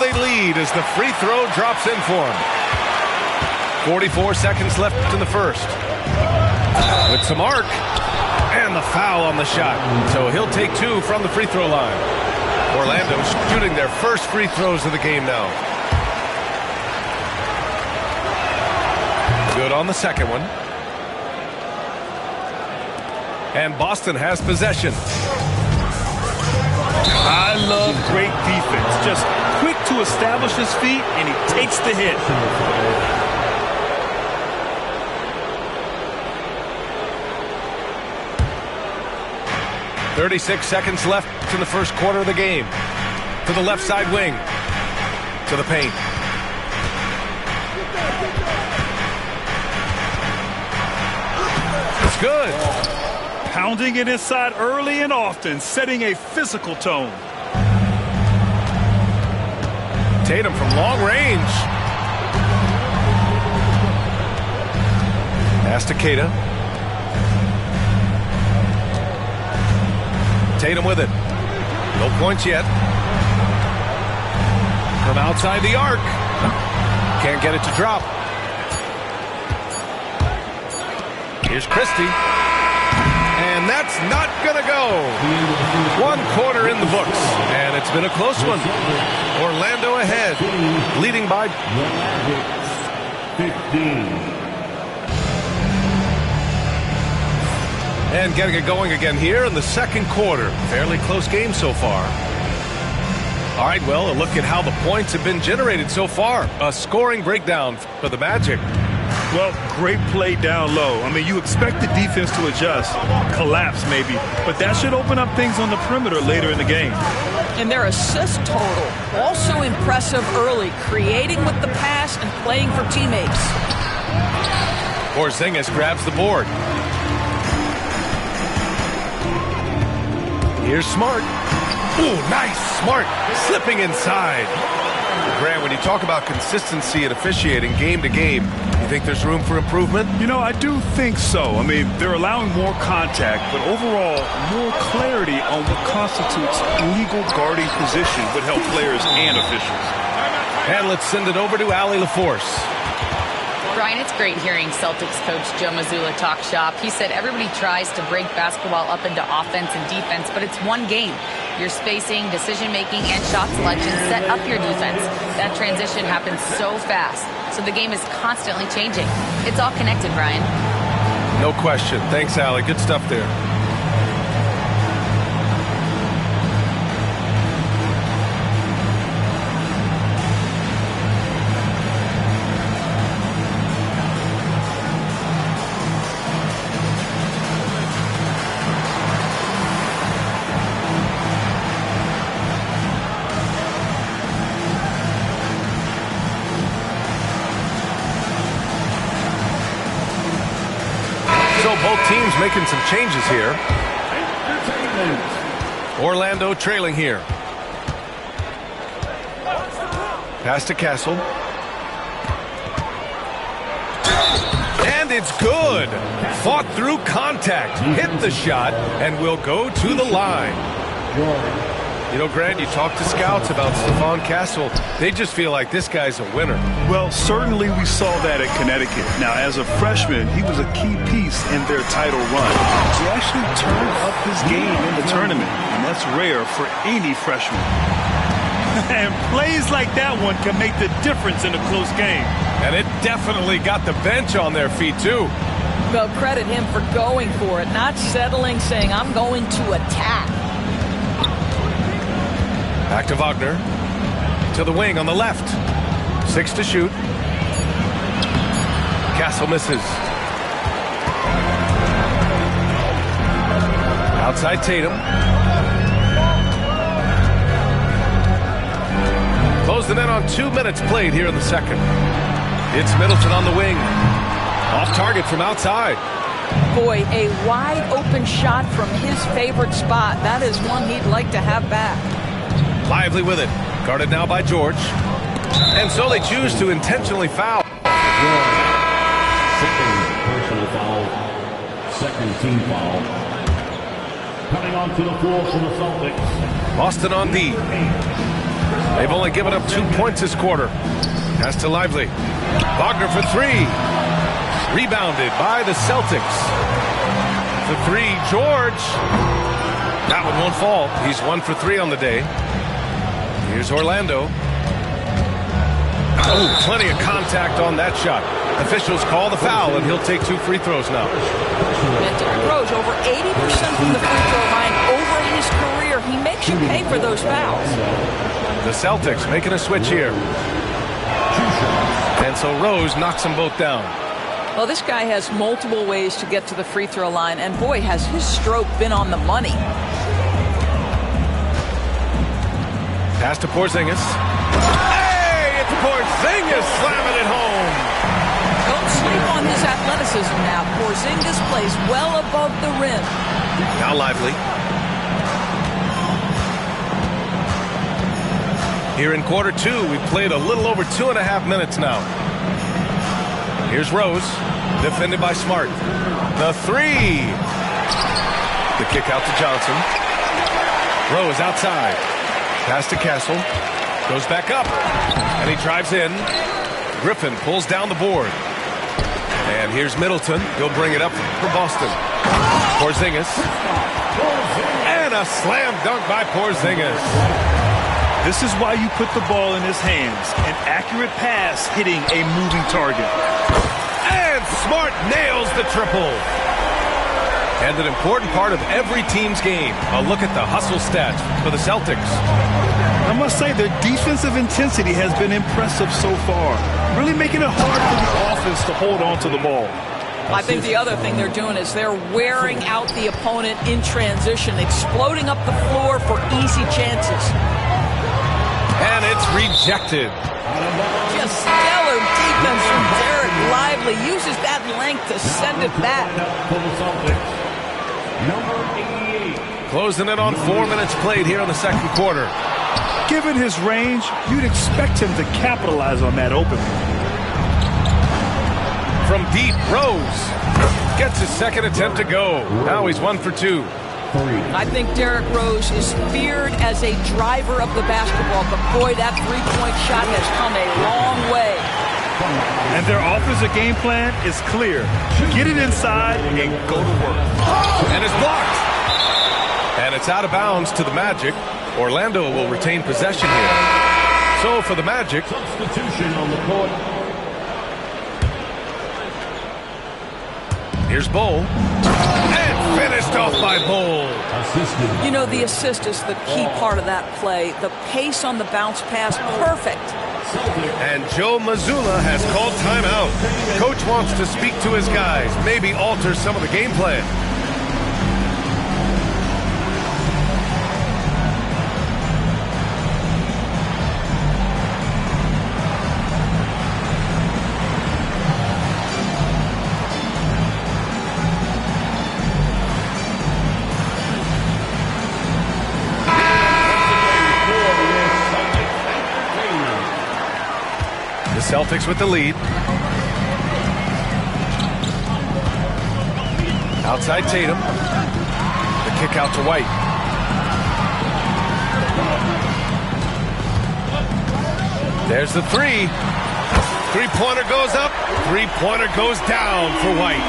they lead as the free throw drops in for them. 44 seconds left in the first. With some arc. And the foul on the shot. So he'll take 2 from the free throw line. Orlando shooting their first free throws of the game now. Good on the second one. And Boston has possession. I love great defense. Just quick to establish his feet, and he takes the hit. 36 seconds left in the first quarter of the game. To the left side wing. To the paint. It's good. Pounding it inside early and often, setting a physical tone. Tatum from long range. Pass to Keita. Tatum with it. No points yet. From outside the arc. Can't get it to drop. Here's Christie. And that's not going to go. 1 quarter in the books. And it's been a close one. Orlando ahead. Leading by 15. And getting it going again here in the second quarter. Fairly close game so far. All right, well, a look at how the points have been generated so far. A scoring breakdown for the Magic. Well, great play down low. I mean, you expect the defense to adjust, collapse maybe, but that should open up things on the perimeter later in the game. And their assist total, also impressive early, creating with the pass and playing for teammates. Porzingis grabs the board. Here's Smart. Ooh, nice. Smart slipping inside. Grant, when you talk about consistency and officiating game to game, you think there's room for improvement? You know, I do think so. I mean, they're allowing more contact, but overall, more clarity on what constitutes legal guarding position would help players and officials. And let's send it over to Allie LaForce. Brian, it's great hearing Celtics coach Joe Mazzulla talk shop. He said everybody tries to break basketball up into offense and defense, but it's one game. Your spacing, decision-making, and shot selection set up your defense. That transition happens so fast, so the game is constantly changing. It's all connected, Brian. No question. Thanks, Allie. Good stuff there. Both teams making some changes here. Orlando trailing here. Pass to Castle. And it's good. Fought through contact. Hit the shot and will go to the line. You know, Grant, you talk to scouts about Stephon Castle. They just feel like this guy's a winner. Well, certainly we saw that at Connecticut. Now, as a freshman, he was a key piece in their title run. He actually turned up his game in the tournament, and that's rare for any freshman. And plays like that one can make the difference in a close game. And it definitely got the bench on their feet, too. Well, credit him for going for it, not settling, saying, I'm going to attack. Back to Wagner. To the wing on the left. 6 to shoot. Castle misses. Outside Tatum. Closing in on 2 minutes played here in the second. It's Middleton on the wing. Off target from outside. Boy, a wide open shot from his favorite spot. That is one he'd like to have back. Lively with it. Guarded now by George. And so they choose to intentionally foul. Second personal foul. Second team foul. Coming onto the floor from the Celtics. Boston on D. They've only given up 2 points this quarter. Pass to Lively. Wagner for three. Rebounded by the Celtics. For three, George. That one won't fall. He's 1 for 3 on the day. Here's Orlando. Oh, plenty of contact on that shot. Officials call the foul, and he'll take 2 free throws now. And Derrick Rose, over 80% from the free throw line over his career. He makes you pay for those fouls. The Celtics making a switch here. And so Rose knocks them both down. Well, this guy has multiple ways to get to the free throw line, and boy, has his stroke been on the money. Pass to Porzingis. Hey, it's Porzingis slamming it home. Don't sleep on his athleticism now. Porzingis plays well above the rim. Now Lively. Here in quarter 2, we've played a little over 2.5 minutes now. Here's Rose, defended by Smart. The three. The kick out to Johnson. Rose outside. Pass to Castle. Goes back up. And he drives in. Griffin pulls down the board. And here's Middleton. He'll bring it up for Boston. Porzingis. And a slam dunk by Porzingis. This is why you put the ball in his hands. An accurate pass hitting a moving target. And Smart nails the triple. And an important part of every team's game. A look at the hustle stats for the Celtics. I must say their defensive intensity has been impressive so far. Really making it hard for the offense to hold on to the ball. I think the other thing they're doing is they're wearing out the opponent in transition, exploding up the floor for easy chances. And it's rejected. Just stellar defense from Derek Lively. Uses that length to send it back. For the Celtics, number 88. Closing in on 4 minutes played here in the second quarter. Given his range, you'd expect him to capitalize on that opening. From deep, Rose gets his second attempt to go. Now he's 1 for 2. I think Derrick Rose is feared as a driver of the basketball, but boy, that three-point shot has come a long way. And their offensive game plan is clear. Get it inside and go to work. And it's blocked. And it's out of bounds to the Magic. Orlando will retain possession here. So for the Magic, Substitution on the court. here's Bol. And finished off by Bol. Assisted. You know, the assist is the key part of that play. The pace on the bounce pass, perfect. And Joe Mazzulla has called timeout. Coach wants to speak to his guys, maybe alter some of the game plan. Celtics with the lead. Outside Tatum. The kick out to White. There's the three. Three-pointer goes up. Three-pointer goes down for White.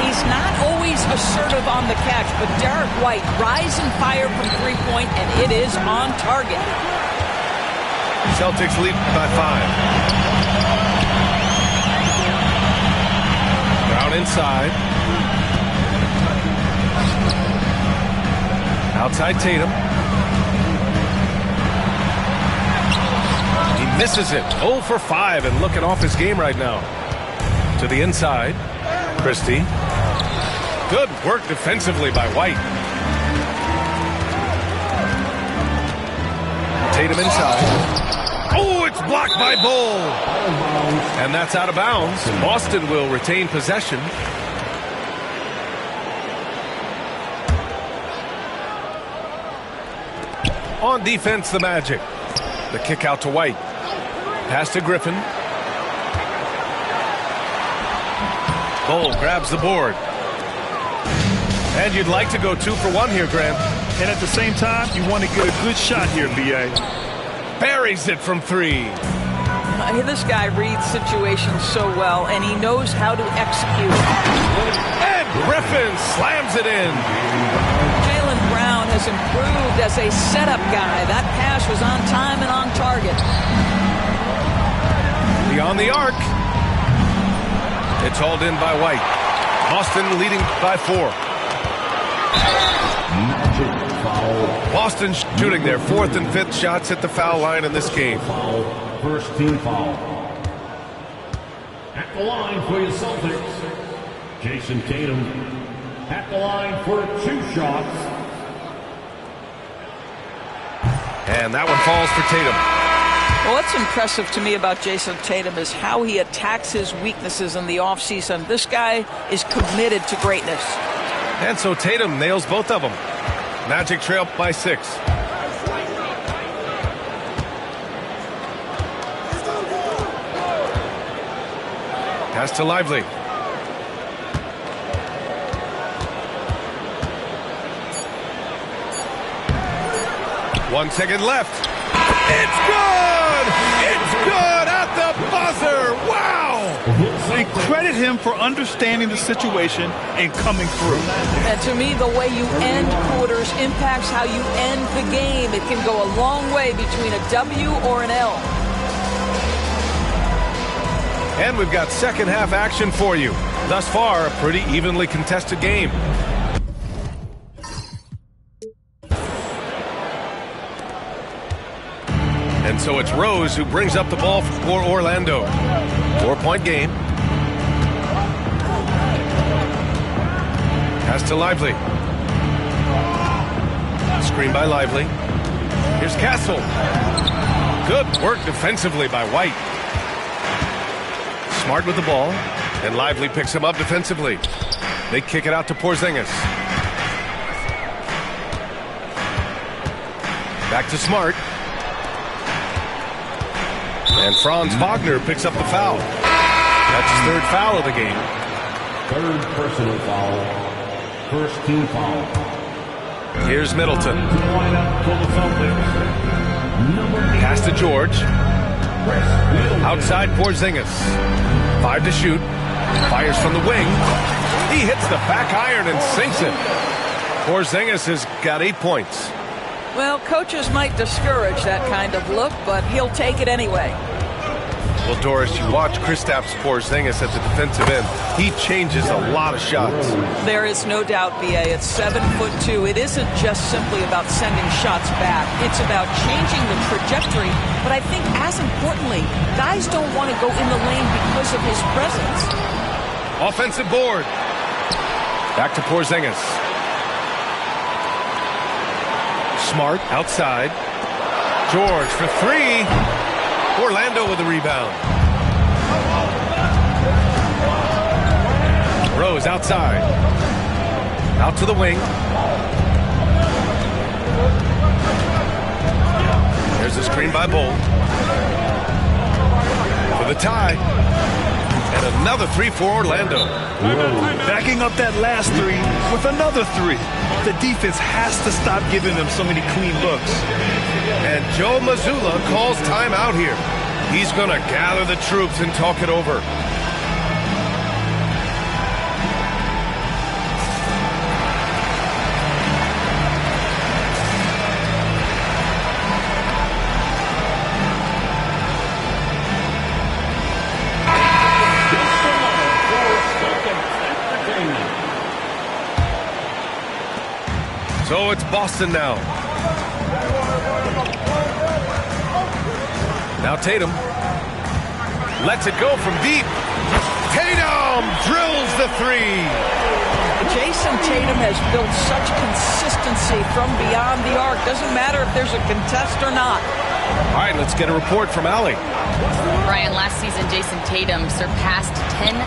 He's not always assertive on the catch, but Derek White, rise and fire from three-point, and it is on target. Celtics lead by 5. Brown inside. Outside Tatum. He misses it. 0 for 5 and looking off his game right now. To the inside. Christie. Good work defensively by White. Tatum inside. Oh, it's blocked by Bol. And that's out of bounds. Boston will retain possession. On defense, the Magic. The kick out to White. Pass to Griffin. Bol grabs the board. And you'd like to go 2 for 1 here, Grant. And at the same time, you want to get a good shot here, B.A. buries it from 3. This guy reads situations so well, and he knows how to execute. And Griffin slams it in. Jaylen Brown has improved as a setup guy. That pass was on time and on target. Beyond the arc. It's hauled in by White. Boston leading by 4. Boston shooting their 4th and 5th shots at the foul line in this game. First team foul. At the line for the Celtics, Jason Tatum. At the line for 2 shots. And that one falls for Tatum. Well, what's impressive to me about Jason Tatum is how he attacks his weaknesses in the offseason. This guy is committed to greatness. And so Tatum nails both of them. Magic trail by 6. Pass to Lively. One second left. It's good! It's good at the buzzer! Wow! They credit him for understanding the situation and coming through. And to me, the way you end quarters impacts how you end the game. It can go a long way between a W or an L. And we've got second half action for you. Thus far, a pretty evenly contested game. And so it's Rose who brings up the ball for Orlando. 4-point game. Pass to Lively. Screen by Lively. Here's Castle. Good work defensively by White. Smart with the ball, and Lively picks him up defensively. They kick it out to Porzingis. Back to Smart. And Franz Wagner picks up the foul. That's his 3rd foul of the game. 3rd personal foul. First team foul. Here's Middleton. Lineup for the Celtics. Pass to George. Outside Porzingis. 5 to shoot. Fires from the wing. He hits the back iron and sinks it. Porzingis has got 8 points. Well, coaches might discourage that kind of look, but he'll take it anyway. Well, Doris, you watch Kristaps Porzingis at the defensive end. He changes a lot of shots. There is no doubt, B.A. It's 7'2". It isn't just simply about sending shots back. It's about changing the trajectory. But I think as importantly, guys don't want to go in the lane because of his presence. Offensive board. Back to Porzingis. Smart outside. George for 3. Orlando with the rebound. Rose outside. Out to the wing. There's a screen by Bull. For the tie. And another 3 for Orlando. Backing up that last 3 with another 3. The defense has to stop giving them so many clean looks. And Joe Mazzulla calls timeout here. He's going to gather the troops and talk it over. So it's Boston now. Now Tatum lets it go from deep. Tatum drills the 3. Jason Tatum has built such consistency from beyond the arc. Doesn't matter if there's a contest or not. All right, let's get a report from Allie. Brian, last season, Jason Tatum surpassed 10,000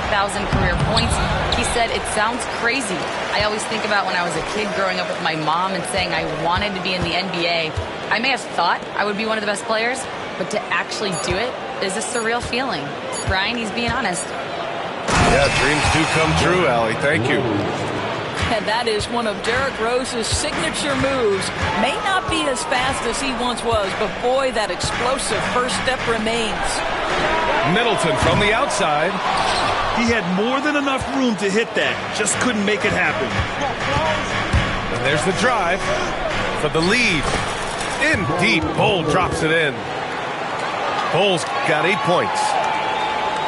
career points. He said, "It sounds crazy. I always think about when I was a kid growing up with my mom and saying I wanted to be in the NBA. I may have thought I would be one of the best players, but to actually do it is a surreal feeling." Brian, he's being honest. Yeah, dreams do come true, Allie. Thank you. And that is one of Derrick Rose's signature moves. May not be as fast as he once was, but boy, that explosive first step remains. Middleton from the outside. He had more than enough room to hit that. Just couldn't make it happen. And there's the drive for the lead. In deep, Bol drops it in. Bol's got 8 points.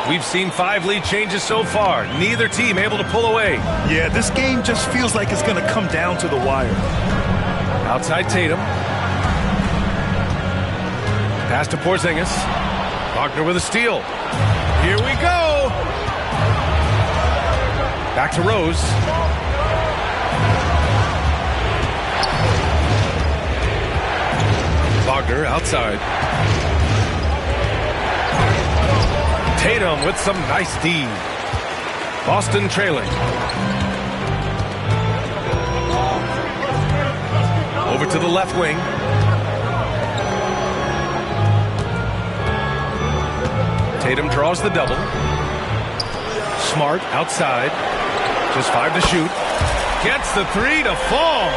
We've seen 5 lead changes so far. Neither team able to pull away. Yeah, this game just feels like it's going to come down to the wire. Outside Tatum. Pass to Porzingis. Wagner with a steal. Here we go. Back to Rose. Wagner outside. Tatum with some nice D. Boston trailing. Over to the left wing. Tatum draws the double. Smart outside. Just 5 to shoot. Gets the 3 to fall.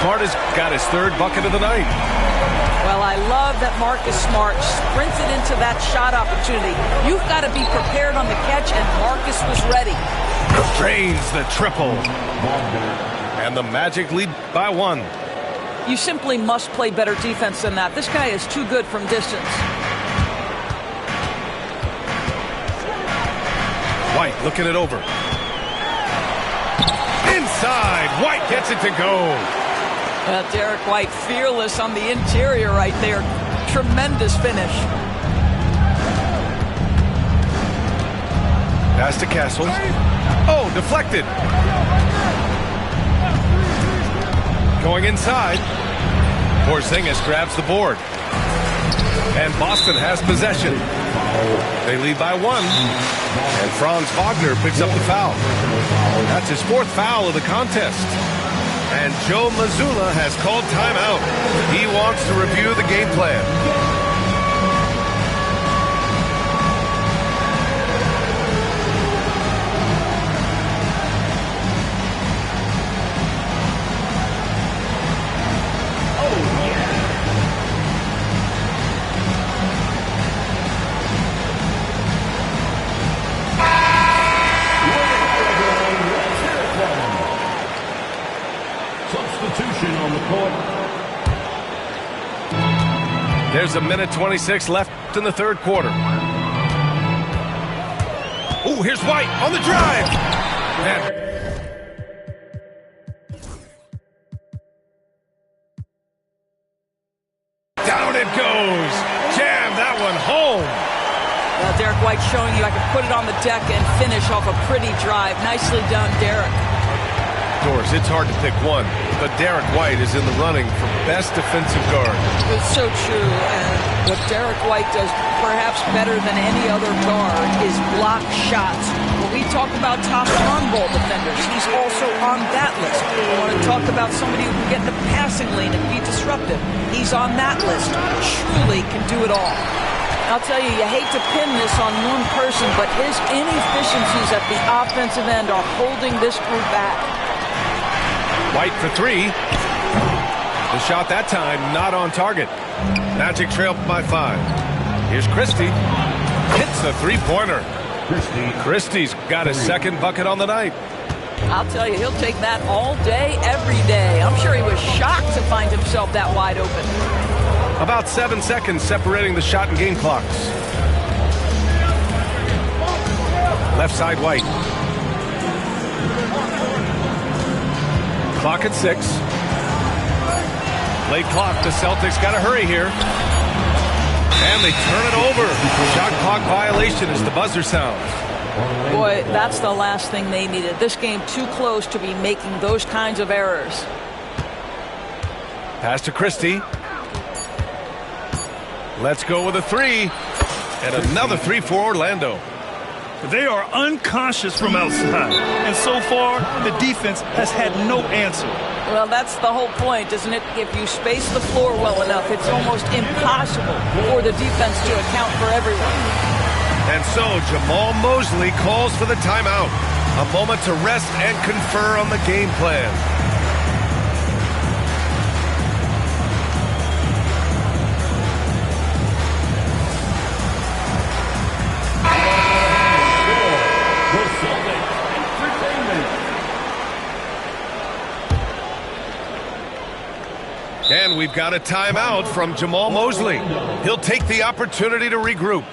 Smart has got his 3rd bucket of the night. Well, I love that Marcus Smart sprinted into that shot opportunity. You've got to be prepared on the catch, and Marcus was ready. Drains the triple. And the Magic lead by 1. You simply must play better defense than that. This guy is too good from distance. White looking it over. Inside. White gets it to go. Derrick White fearless on the interior right there. Tremendous finish. Pass to Castles. Oh, deflected. Going inside. Porzingis grabs the board. And Boston has possession. They lead by 1. And Franz Wagner picks up the foul. That's his 4th foul of the contest. And Joe Mazzulla has called timeout. He wants to review the game plan. On the court. There's a minute 26 left in the 3rd quarter. Oh, here's White on the drive. And down it goes. Jam that one home. Derrick White showing you I can put it on the deck and finish off a pretty drive. Nicely done, Derrick. Doris, it's hard to pick one, but Derrick White is in the running for best defensive guard. It's so true, and what Derrick White does perhaps better than any other guard is block shots. When we talk about top on-ball defenders, he's also on that list. We want to talk about somebody who can get in the passing lane and be disruptive. He's on that list. Truly can do it all. I'll tell you, you hate to pin this on one person, but his inefficiencies at the offensive end are holding this group back. White for 3. The shot that time not on target. Magic trail by 5. Here's Christie. Hits a 3-pointer. Christie's got his 2nd bucket on the night. I'll tell you, he'll take that all day, every day. I'm sure he was shocked to find himself that wide open. About 7 seconds separating the shot and game clocks. Left side White. Clock at 6. Late clock. The Celtics got to hurry here. And they turn it over. Shot clock violation as the buzzer sounds. Boy, that's the last thing they needed. This game too close to be making those kinds of errors. Pass to Christie. Let's go with a 3. And another 3 for Orlando. They are unconscious from outside, and so far, the defense has had no answer. Well, that's the whole point, isn't it? If you space the floor well enough, it's almost impossible for the defense to account for everyone. And so Jamal Mosley calls for the timeout. A moment to rest and confer on the game plan. And we've got a timeout from Jamahl Mosley. He'll take the opportunity to regroup.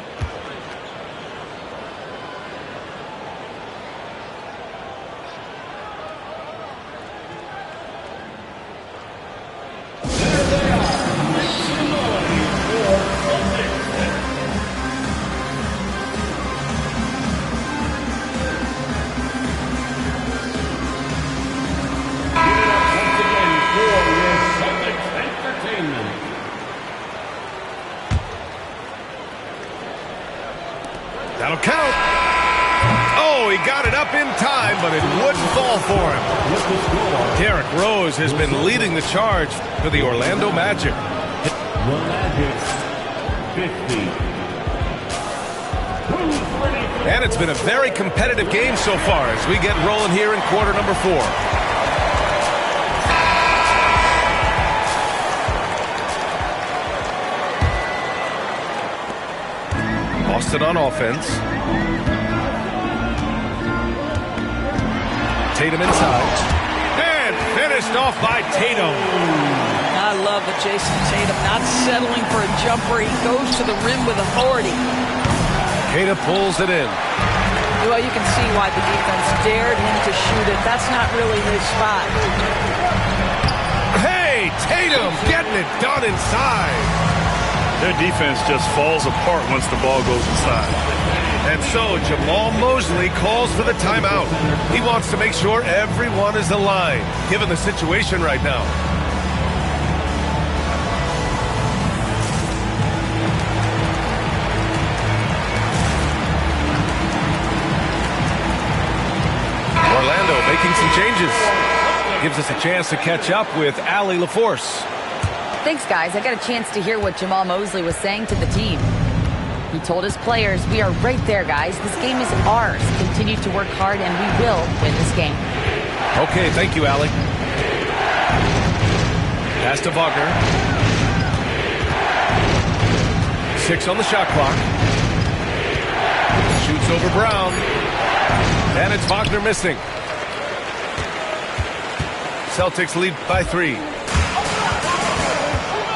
That'll count. Oh, he got it up in time, but it wouldn't fall for him. Derrick Rose has been leading the charge for the Orlando Magic. The Magic, 50. And it's been a very competitive game so far as we get rolling here in quarter number 4. Boston on offense. Tatum inside. And finished off by Tatum. I love that Jason Tatum not settling for a jumper. He goes to the rim with authority. Tatum pulls it in. Well, you can see why the defense dared him to shoot it. That's not really his spot. Hey, Tatum getting it done inside. Their defense just falls apart once the ball goes inside. And so Jamahl Mosley calls for the timeout. He wants to make sure everyone is aligned, given the situation right now. Orlando making some changes. Gives us a chance to catch up with Allie LaForce. Thanks, guys. I got a chance to hear what Jamahl Mosley was saying to the team. He told his players, we are right there, guys. This game is ours. Continue to work hard, and we will win this game. Okay, thank you, Allie. Pass to Wagner. 6 on the shot clock. Shoots over Brown. And it's Wagner missing. Celtics lead by 3.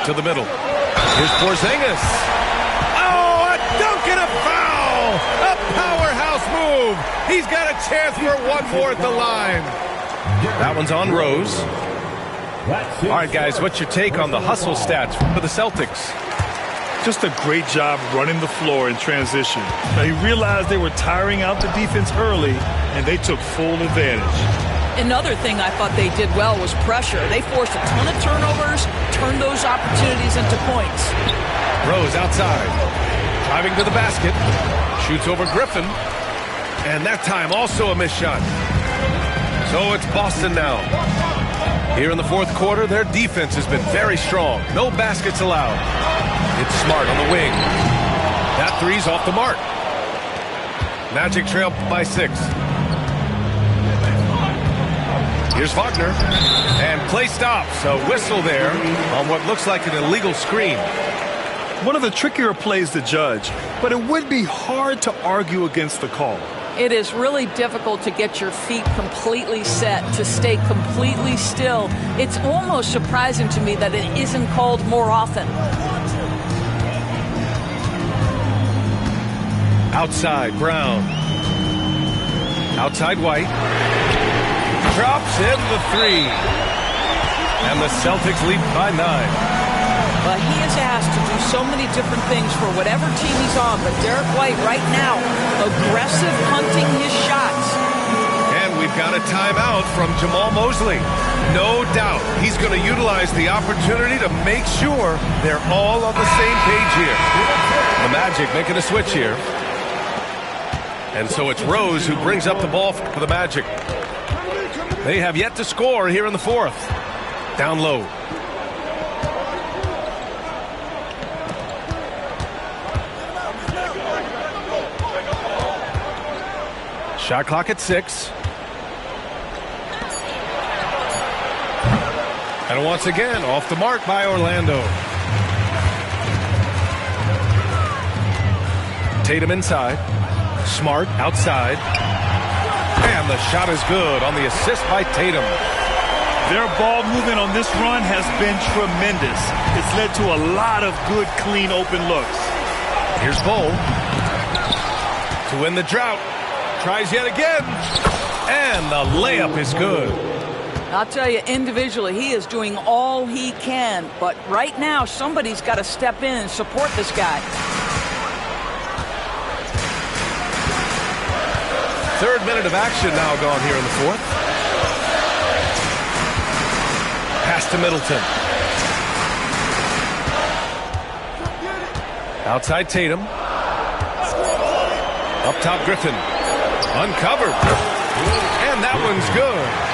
To the middle. Here's Porzingis. Oh, a dunk and a foul! A powerhouse move! He's got a chance for one more at the line. That one's on Rose. All right, guys, what's your take on the hustle stats for the Celtics? Just a great job running the floor in transition. Now, he realized they were tiring out the defense early, and they took full advantage. Another thing I thought they did well was pressure. They forced a ton of turnovers, turned those opportunities into points. Rose outside. Driving to the basket. Shoots over Griffin. And that time also a missed shot. So it's Boston now. Here in the fourth quarter, their defense has been very strong. No baskets allowed. It's Smart on the wing. That three's off the mark. Magic trail by 6. Here's Wagner. And play stops. A whistle there on what looks like an illegal screen. One of the trickier plays to judge, but it would be hard to argue against the call. It is really difficult to get your feet completely set, to stay completely still. It's almost surprising to me that it isn't called more often. Outside, Brown. Outside, White. Drops in the 3. And the Celtics lead by 9. But he is asked to do so many different things for whatever team he's on. But Derrick White right now, aggressive hunting his shots. And we've got a timeout from Jamahl Mosley. No doubt he's going to utilize the opportunity to make sure they're all on the same page here. The Magic making a switch here. And so it's Rose who brings up the ball for the Magic. They have yet to score here in the fourth. Down low. Shot clock at 6. And once again, off the mark by Orlando. Tatum inside. Smart outside. And the shot is good on the assist by Tatum. Their ball movement on this run has been tremendous. It's led to a lot of good, clean, open looks. Here's Bull. To win the drought. Tries yet again. And the layup is good. I'll tell you, individually, he is doing all he can. But right now, somebody's got to step in and support this guy. Third minute of action now gone here in the fourth. Pass to Middleton. Outside Tatum. Up top Griffin. Uncovered. And that one's good.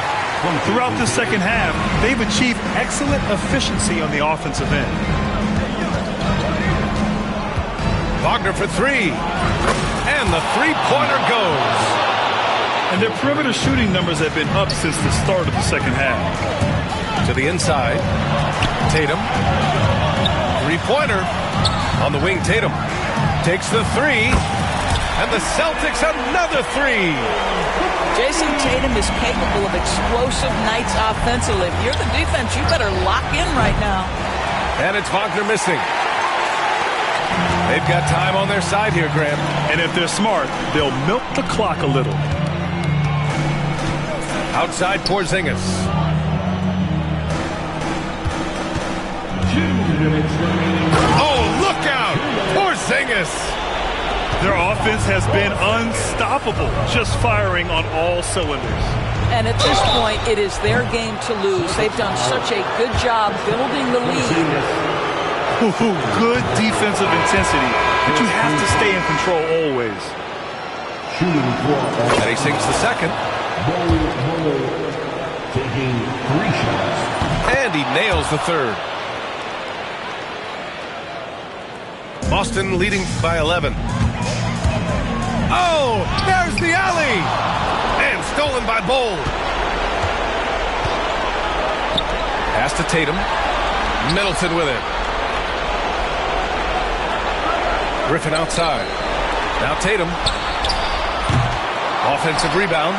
Throughout the second half, they've achieved excellent efficiency on the offensive end. Wagner for three. And the three-pointer goes. And their perimeter shooting numbers have been up since the start of the second half. To the inside. Tatum. Three-pointer. On the wing, Tatum. Takes the three. And the Celtics another three. Jason Tatum is capable of explosive nights offensively. If you're the defense, you better lock in right now. And it's Wagner missing. They've got time on their side here, Graham. And if they're smart, they'll milk the clock a little. Outside Porzingis. 2 minutes remaining. Oh, look out! Porzingis! Their offense has been unstoppable, just firing on all cylinders. And at this point, it is their game to lose. They've done such a good job building the lead. Good defensive intensity, but you have to stay in control always. And he sinks the second. Taking 3 shots. And he nails the third. Boston leading by 11. Oh, there's the alley! And stolen by Bull. Pass to Tatum. Middleton with it. Griffin outside. Now Tatum. Offensive rebound.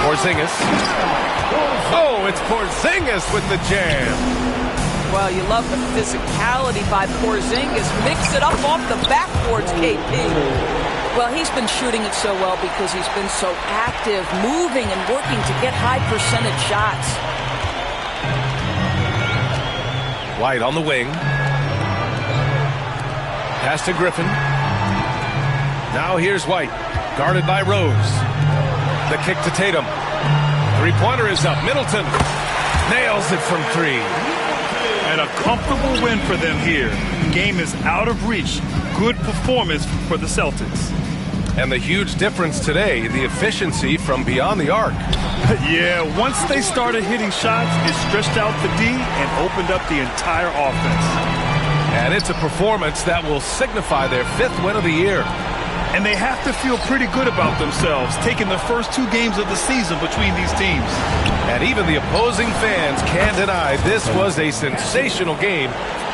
Porzingis. Oh, it's Porzingis with the jam. Well, you love the physicality by Porzingis. Mix it up off the backboards, KP. Well, he's been shooting it so well because he's been so active, moving and working to get high percentage shots. White on the wing. Pass to Griffin. Now here's White, guarded by Rose. The kick to Tatum. Three-pointer is up. Middleton nails it from three. And a comfortable win for them here. Game is out of reach. Good performance for the Celtics. And the huge difference today, the efficiency from beyond the arc. Yeah, once they started hitting shots, it stretched out the D and opened up the entire offense. And it's a performance that will signify their 5th win of the year. And they have to feel pretty good about themselves, taking the first 2 games of the season between these teams. And even the opposing fans can't deny this was a sensational game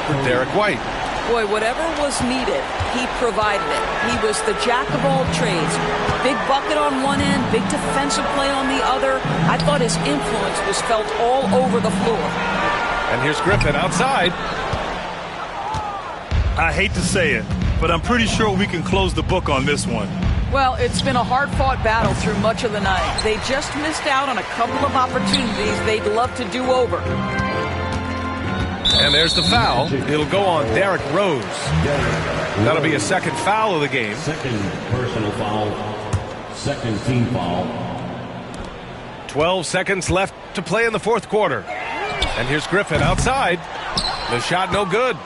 for Derek White. Boy, whatever was needed, he provided it. He was the jack of all trades. Big bucket on one end, big defensive play on the other. I thought his influence was felt all over the floor. And here's Griffin outside. I hate to say it, but I'm pretty sure we can close the book on this one. Well, it's been a hard-fought battle through much of the night. They just missed out on a couple of opportunities they'd love to do over. And there's the foul. It'll go on Derrick Rose. That'll be a second foul of the game. Second personal foul. Second team foul. 12 seconds left to play in the fourth quarter. And here's Griffin outside. The shot no good.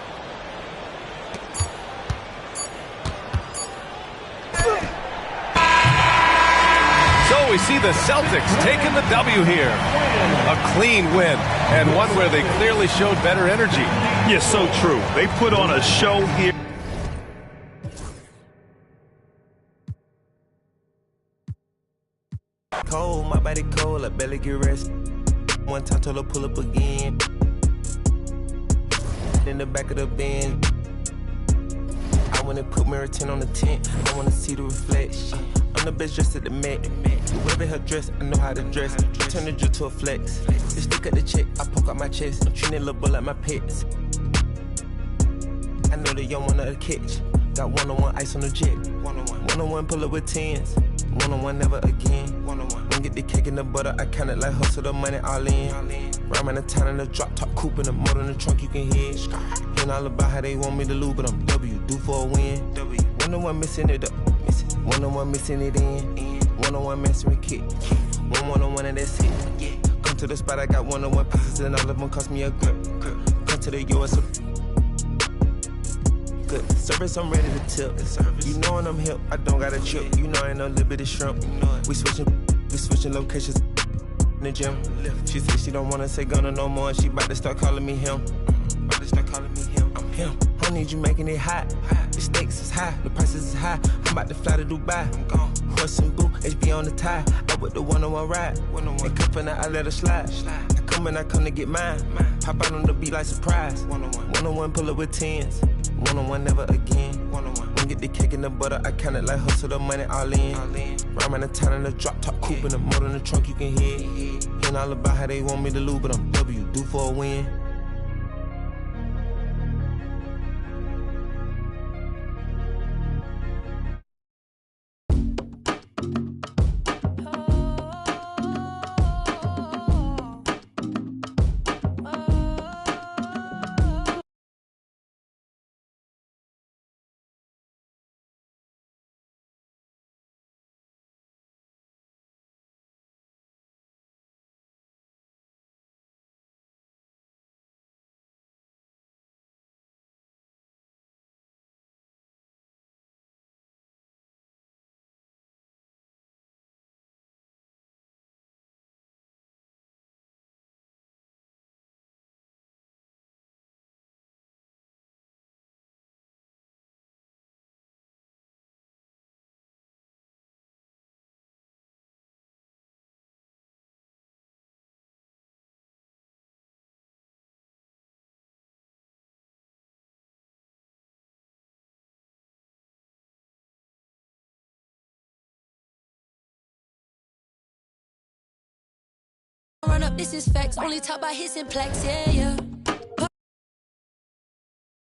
So we see the Celtics taking the W here. A clean win, and one where they clearly showed better energy. Yeah, so true. They put on a show here. Cold, my body cold, I barely get rest. One time told her pull up again. the back of the Benz. I wanna put Meriton on the tent. I wanna see the reflection. I'm the best dressed at the Met. Whoever her dress, I know how to dress. Turn the drill to a flex. They stick at the check, I poke out my chest. I'm treating little bull like my pets. I know the young one of the catch. Got one-on-one ice on the jet. One-on-one pull up with tens. One-on-one never again. One get the cake and the butter. I count it like hustle the money all in. Rhyme in the town in the drop top coupe in the motor in the trunk you can hear. Hearing all about how they want me to lose, but I'm W, do for a win. One-on-one missing it up. One-on-one missing it in. One-on-one messing with kick. One-on-one and that's it. Come to the spot, I got one-on-one pieces and all of them cost me a grip. Come to the US. Good service, I'm ready to tip. You know when I'm hip, I don't got a trip. You know I ain't no little bit of shrimp. We switching locations in the gym. She said she don't wanna say Gunna no more. She bout to start calling me him. I'm him. I need you making it hot. The stakes is high, the prices is high. I'm about to fly to Dubai. I'm gone. Horse and boo, HB on the tie. I with the one-on-one ride. And cup and I let her slide. I come and I come to get mine. Pop out on the beat like surprise. One-on-one pull up with tens. One-on-one never again. One get the cake and the butter. I count it like hustle the money all in. Rhyme in the town in the drop top coupe in the motor in the trunk you can hear. Hearing all about how they want me to lose, but I'm W, do for a win. Run up, this is facts. Only talk about hits and plaques, yeah, yeah.